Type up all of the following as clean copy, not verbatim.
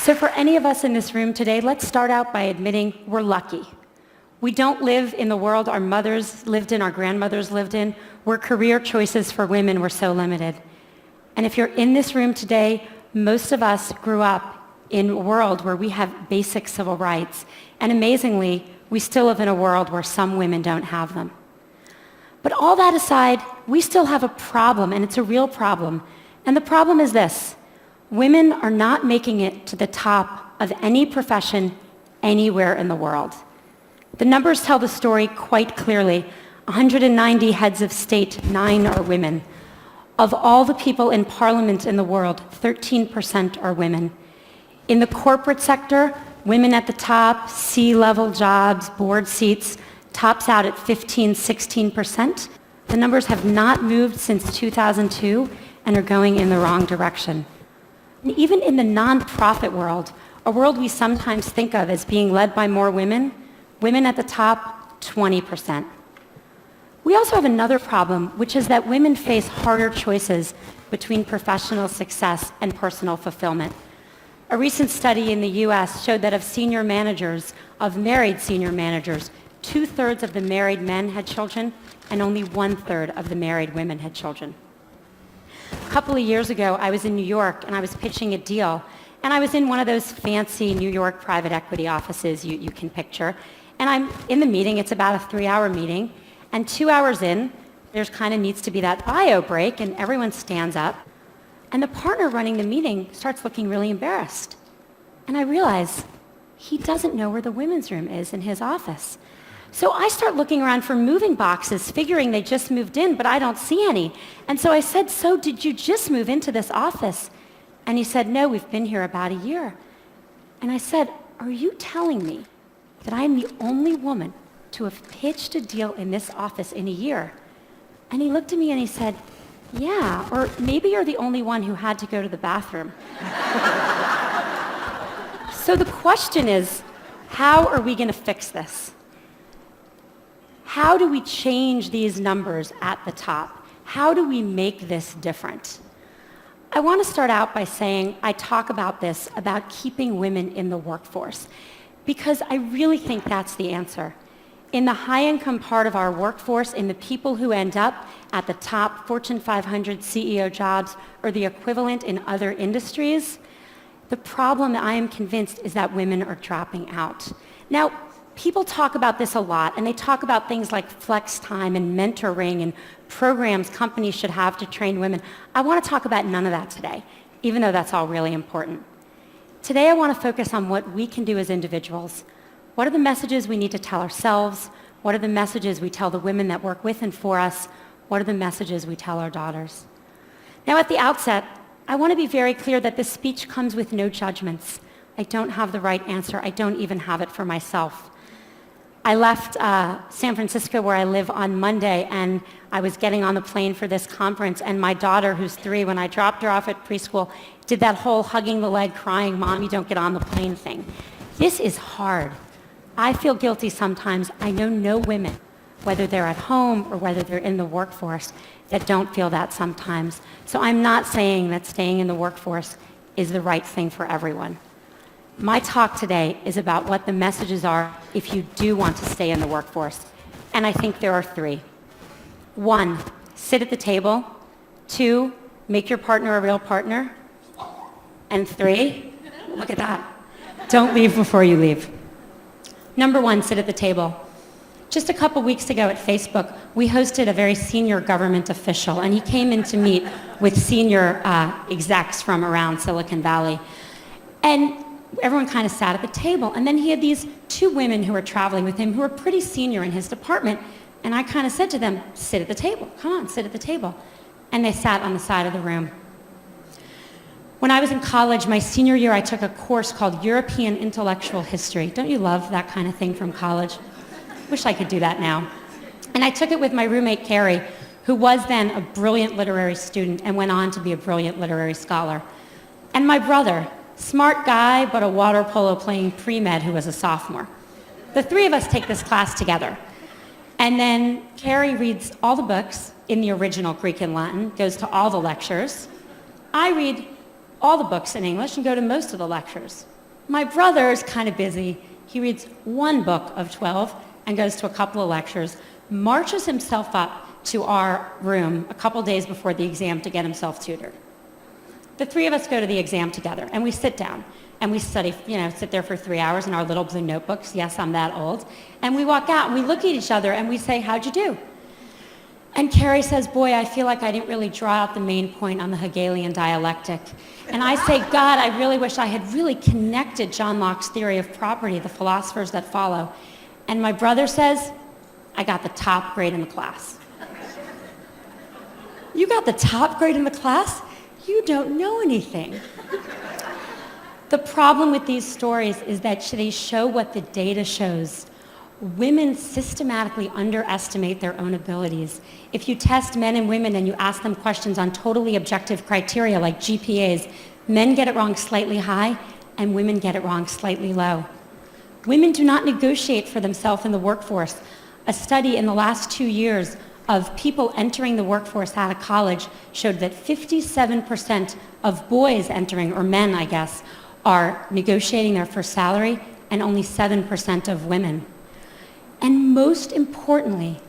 So for any of us in this room today, let's start out by admitting we're lucky. We don't live in the world our mothers lived in, our grandmothers lived in, where career choices for women were so limited. And if you're in this room today, most of us grew up in a world where we have basic civil rights. And amazingly, we still live in a world where some women don't have them. But all that aside, we still have a problem, and it's a real problem. And the problem is this. Women are not making it to the top of any profession anywhere in the world. The numbers tell the story quite clearly. 190 heads of state, 9 are women. Of all the people in parliament in the world, 13% are women. In the corporate sector, women at the top, C-level jobs, board seats, tops out at 16%. The numbers have not moved since 2002 and are going in the wrong direction. And even in the nonprofit world, a world we sometimes think of as being led by more women, women at the top, 20%. We also have another problem, which is that women face harder choices between professional success and personal fulfillment. A recent study in the US showed that of senior managers, of married senior managers, 2/3 of the married men had children, and only 1/3 of the married women had children. A couple of years ago, I was in New York, and I was pitching a deal, and I was in one of those fancy New York private equity offices you can picture, and I'm in the meeting. It's about a 3-hour meeting, and 2 hours in, there's kind of needs to be that bio break, and everyone stands up, and the partner running the meeting starts looking really embarrassed. And I realize he doesn't know where the women's room is in his office. So I start looking around for moving boxes, figuring they just moved in, but I don't see any. And so I said, "So did you just move into this office?" And he said, "No, we've been here about a year." And I said, "Are you telling me that I am the only woman to have pitched a deal in this office in a year?" And he looked at me and he said, "Yeah, or maybe you're the only one who had to go to the bathroom." So the question is, how are we going to fix this? How do we change these numbers at the top? How do we make this different? I want to start out by saying I talk about this, about keeping women in the workforce, because I really think that's the answer. In the high-income part of our workforce, in the people who end up at the top Fortune 500 CEO jobs or the equivalent in other industries, the problem, I am convinced, is that women are dropping out. Now, people talk about this a lot, and they talk about things like flex time and mentoring and programs companies should have to train women. I want to talk about none of that today, even though that's all really important. Today, I want to focus on what we can do as individuals. What are the messages we need to tell ourselves? What are the messages we tell the women that work with and for us? What are the messages we tell our daughters? Now, at the outset, I want to be very clear that this speech comes with no judgments. I don't have the right answer. I don't even have it for myself. I left San Francisco, where I live, on Monday, and I was getting on the plane for this conference, and my daughter, who's 3, when I dropped her off at preschool, did that whole hugging the leg, crying, "Mom, you don't get on the plane" thing. This is hard. I feel guilty sometimes. I know no women, whether they're at home or whether they're in the workforce, that don't feel that sometimes. So I'm not saying that staying in the workforce is the right thing for everyone. My talk today is about what the messages are if you do want to stay in the workforce. And I think there are 3. 1, sit at the table. 2, make your partner a real partner. And 3, look at that. Don't leave before you leave. Number 1, sit at the table. Just a couple weeks ago at Facebook, we hosted a very senior government official, and he came in to meet with senior execs from around Silicon Valley. And everyone kind of sat at the table, and then he had these 2 women who were traveling with him who were pretty senior in his department, and I kind of said to them, "Sit at the table, come on, sit at the table." And they sat on the side of the room. When I was in college, my senior year, I took a course called European Intellectual History. Don't you love that kind of thing from college? Wish I could do that now. And I took it with my roommate, Carrie, who was then a brilliant literary student and went on to be a brilliant literary scholar. And my brother, smart guy, but a water polo playing pre-med who was a sophomore. The 3 of us take this class together. And then Carrie reads all the books in the original Greek and Latin, goes to all the lectures. I read all the books in English and go to most of the lectures. My brother is kind of busy. He reads one book of 12 and goes to a couple of lectures, marches himself up to our room a couple days before the exam to get himself tutored. The three of us go to the exam together, and we sit down, and we study, sit there for 3 hours in our little blue notebooks. Yes, I'm that old. And we walk out, and we look at each other, and we say, how'd you do? And Carrie says, boy, I feel like I didn't really draw out the main point on the Hegelian dialectic. And I say, God, I really wish I had really connected John Locke's theory of property, the philosophers that follow. And my brother says, I got the top grade in the class. You got the top grade in the class? You don't know anything. The problem with these stories is that they show what the data shows. Women systematically underestimate their own abilities. If you test men and women and you ask them questions on totally objective criteria like GPAs, men get it wrong slightly high and women get it wrong slightly low. Women do not negotiate for themselves in the workforce. A study in the last 2 years of people entering the workforce out of college showed that 57% of boys entering, or men, I guess, are negotiating their first salary, and only 7% of women. And most importantly,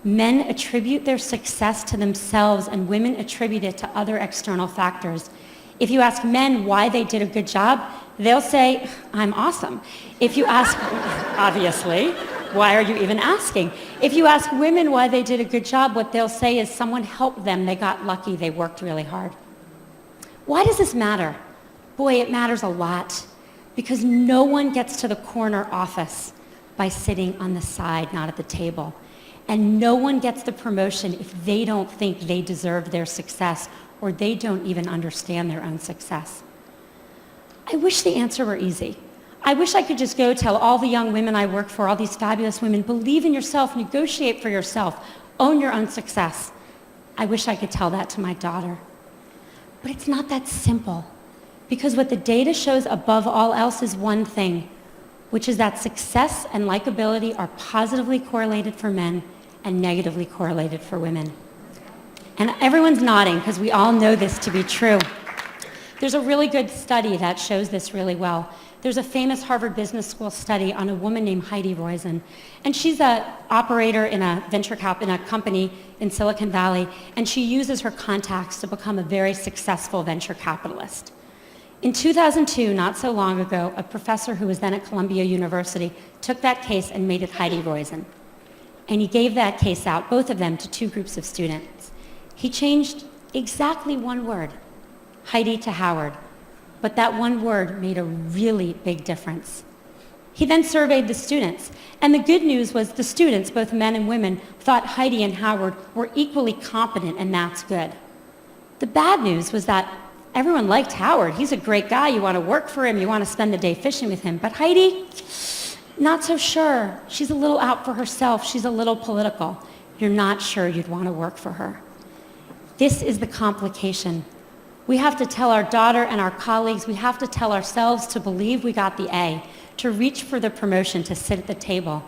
men attribute their success to themselves and women attribute it to other external factors. If you ask men why they did a good job, they'll say, I'm awesome. If you ask, obviously, why are you even asking? If you ask women why they did a good job, what they'll say is someone helped them, they got lucky, they worked really hard. Why does this matter? Boy, it matters a lot because no one gets to the corner office by sitting on the side, not at the table. And no one gets the promotion if they don't think they deserve their success or they don't even understand their own success. I wish the answer were easy. I wish I could just go tell all the young women I work for, all these fabulous women, believe in yourself, negotiate for yourself, own your own success. I wish I could tell that to my daughter. But it's not that simple. Because what the data shows above all else is one thing, which is that success and likability are positively correlated for men and negatively correlated for women. And everyone's nodding because we all know this to be true. There's a really good study that shows this really well. There's a famous Harvard Business School study on a woman named Heidi Roizen. And she's an operator in a in a company in Silicon Valley, and she uses her contacts to become a very successful venture capitalist. In 2002, not so long ago, a professor who was then at Columbia University took that case and made it Heidi Roizen. And he gave that case out, both of them, to 2 groups of students. He changed exactly one word, Heidi to Howard, but that one word made a really big difference. He then surveyed the students, and the good news was the students, both men and women, thought Heidi and Howard were equally competent, and that's good. The bad news was that everyone liked Howard. He's a great guy. You want to work for him. You want to spend the day fishing with him. But Heidi, not so sure. She's a little out for herself. She's a little political. You're not sure you'd want to work for her. This is the complication. We have to tell our daughter and our colleagues, we have to tell ourselves to believe we got the A, to reach for the promotion, to sit at the table.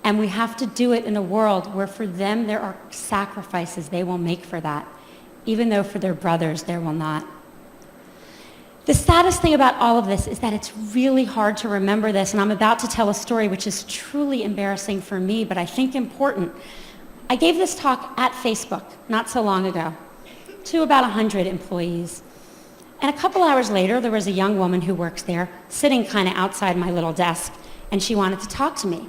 And we have to do it in a world where for them there are sacrifices they will make for that, even though for their brothers there will not. The saddest thing about all of this is that it's really hard to remember this, and I'm about to tell a story which is truly embarrassing for me, but I think important. I gave this talk at Facebook not so long ago to about 100 employees. And a couple hours later, there was a young woman who works there sitting kind of outside my little desk, and she wanted to talk to me.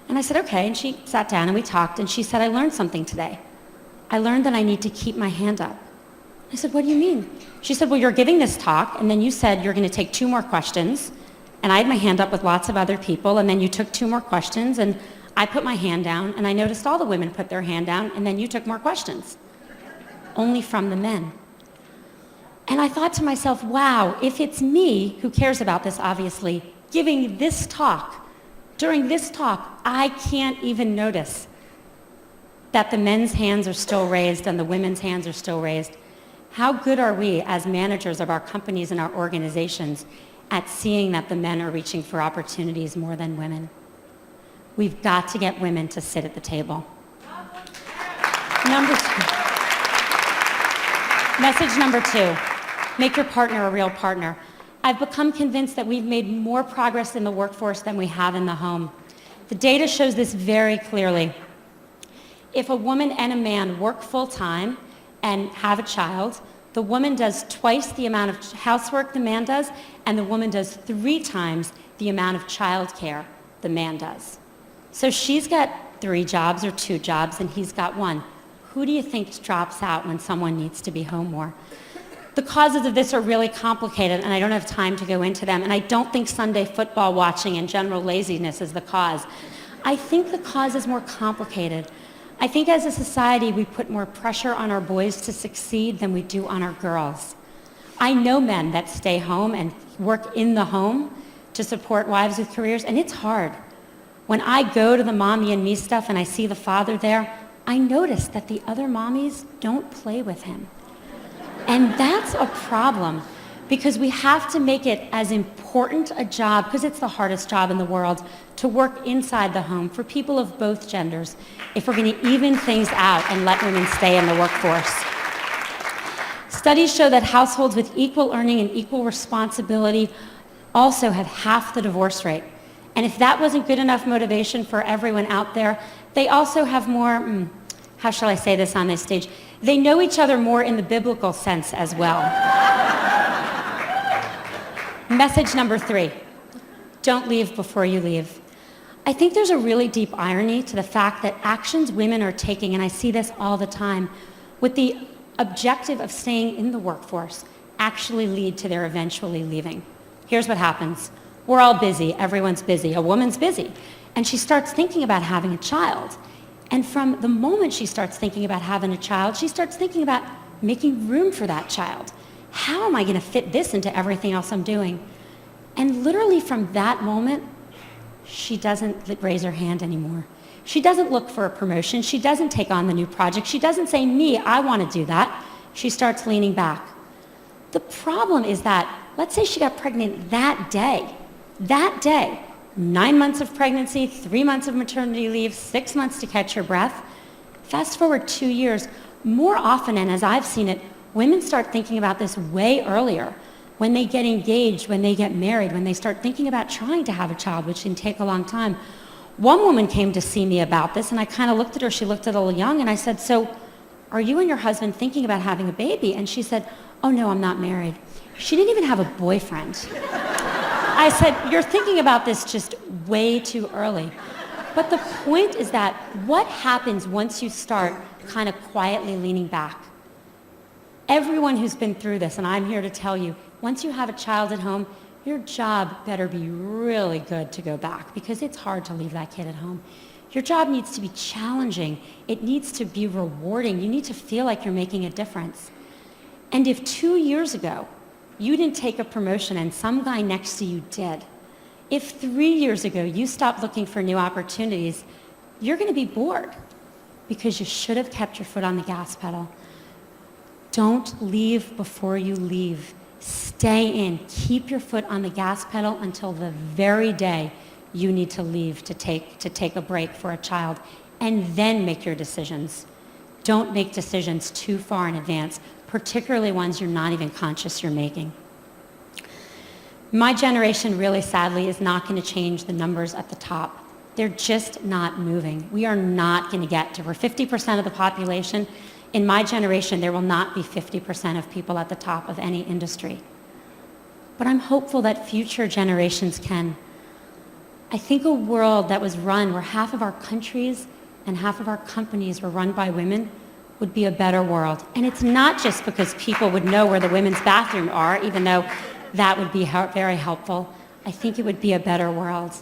And I said, okay, and she sat down and we talked, and she said, I learned something today. I learned that I need to keep my hand up. I said, what do you mean? She said, well, you're giving this talk, and then you said you're going to take 2 more questions, and I had my hand up with lots of other people, and then you took 2 more questions, and I put my hand down, and I noticed all the women put their hand down, and then you took more questions, only from the men. And I thought to myself, wow, if it's me, who cares about this, obviously, giving this talk, during this talk, I can't even notice that the men's hands are still raised and the women's hands are still raised. How good are we as managers of our companies and our organizations at seeing that the men are reaching for opportunities more than women? We've got to get women to sit at the table. Message number 2. Make your partner a real partner. I've become convinced that we've made more progress in the workforce than we have in the home. The data shows this very clearly. If a woman and a man work full-time and have a child, the woman does twice the amount of housework the man does, and the woman does 3 times the amount of childcare the man does. So she's got 3 jobs or 2 jobs, and he's got 1. Who do you think drops out when someone needs to be home more? The causes of this are really complicated, and I don't have time to go into them, and I don't think Sunday football watching and general laziness is the cause. I think the cause is more complicated. I think as a society, we put more pressure on our boys to succeed than we do on our girls. I know men that stay home and work in the home to support wives with careers, and it's hard. When I go to the mommy and me stuff and I see the father there, I notice that the other mommies don't play with him. And that's a problem because we have to make it as important a job, because it's the hardest job in the world, to work inside the home for people of both genders if we're going to even things out and let women stay in the workforce. Studies show that households with equal earning and equal responsibility also have half the divorce rate. And if that wasn't good enough motivation for everyone out there, they also have more, how shall I say this on this stage? They know each other more in the biblical sense as well. Message number 3, don't leave before you leave. I think there's a really deep irony to the fact that actions women are taking, and I see this all the time, with the objective of staying in the workforce actually lead to their eventually leaving. Here's what happens. We're all busy. Everyone's busy. A woman's busy. And she starts thinking about having a child. And from the moment she starts thinking about having a child, she starts thinking about making room for that child. How am I going to fit this into everything else I'm doing? And literally from that moment, she doesn't raise her hand anymore. She doesn't look for a promotion. She doesn't take on the new project. She doesn't say, me, I want to do that. She starts leaning back. The problem is that, let's say she got pregnant that day, 9 months of pregnancy, 3 months of maternity leave, 6 months to catch her breath. Fast forward 2 years, more often, and as I've seen it, women start thinking about this way earlier. When they get engaged, when they get married, when they start thinking about trying to have a child, which can take a long time. One woman came to see me about this, and I kind of looked at her. She looked a little young, and I said, so are you and your husband thinking about having a baby? And she said, oh no, I'm not married. She didn't even have a boyfriend. I said, you're thinking about this just way too early. But the point is that what happens once you start kind of quietly leaning back? Everyone who's been through this, and I'm here to tell you, once you have a child at home, your job better be really good to go back because it's hard to leave that kid at home. Your job needs to be challenging. It needs to be rewarding. You need to feel like you're making a difference. And if 2 years ago, you didn't take a promotion and some guy next to you did, if 3 years ago you stopped looking for new opportunities, you're going to be bored because you should have kept your foot on the gas pedal. Don't leave before you leave. Stay in. Keep your foot on the gas pedal until the very day you need to leave to take a break for a child, and then make your decisions. Don't make decisions too far in advance, particularly ones you're not even conscious you're making. My generation, really sadly, is not going to change the numbers at the top. They're just not moving. We are not going to get to, we're 50% of the population. In my generation, there will not be 50% of people at the top of any industry. But I'm hopeful that future generations can. I think a world that was run where half of our countries and half of our companies were run by women would be a better world. And it's not just because people would know where the women's bathrooms are, even though that would be very helpful. I think it would be a better world.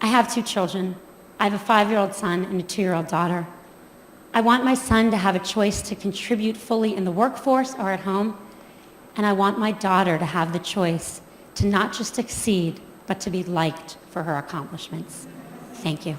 I have 2 children. I have a 5-year-old son and a 2-year-old daughter. I want my son to have a choice to contribute fully in the workforce or at home, and I want my daughter to have the choice to not just succeed, but to be liked for her accomplishments. Thank you.